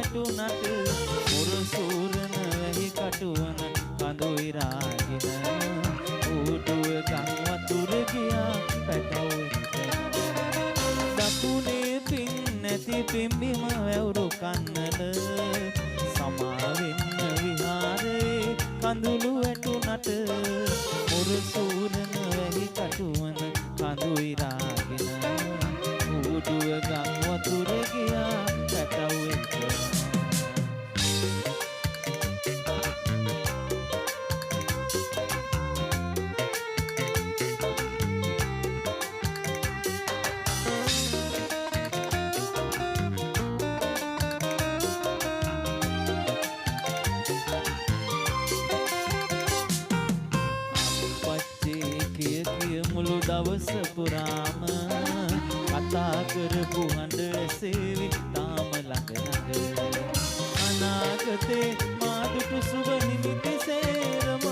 වැටුනට මුරසූරන වැහි කටුවන කඳු ඉරාගෙන ඌටුව ගම් වතුර ගියා පැටවෙන්න දකුණේ පින් නැති පිම්බිම වැවුරු කන්නල සමාවෙන්න විහාරේ කඳුළු වැටුනට මුරසූරන වැහි කටුවන කඳු ඉරාගෙන ඌටුව ගම් වතුර ගියා පැටවෙන්න මුළු දවස පුරාම කතා කරපු හඬ ඇසේවි තාම ළඟ අනාගතේ මාදුටු සුබ නිමිති සේරම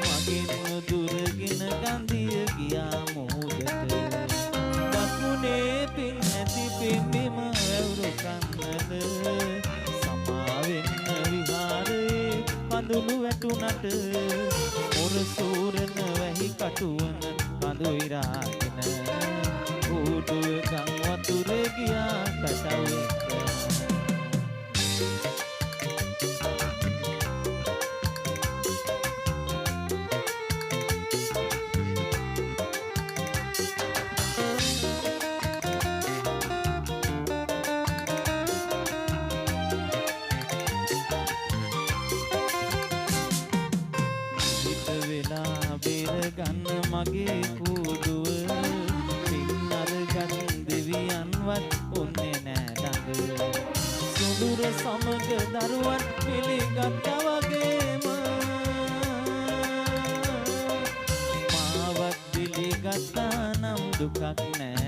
මගෙන් දුරගෙන ගන්දිය ගියා මොහොතට දකුණේ පින් නැති පිම්බිම වැවුරු කන්නද සමාවෙන්න විහාරේ කඳුළු වැටුනට මුරසූරන වැහි කටුවන කඳු ඉරාගෙන ඌටුව ගම් වතුර ගියා පැටවෙන්න බේරගන්න මගේ කූඩුව පින් අරගත් දෙවියන්වත් ඔන්නේ නෑ ළඟ සුදුර සමග දරුවන් පිළිගත්තා වගේම මාවත් පිළිගත්තා නම් දුකක් නෑ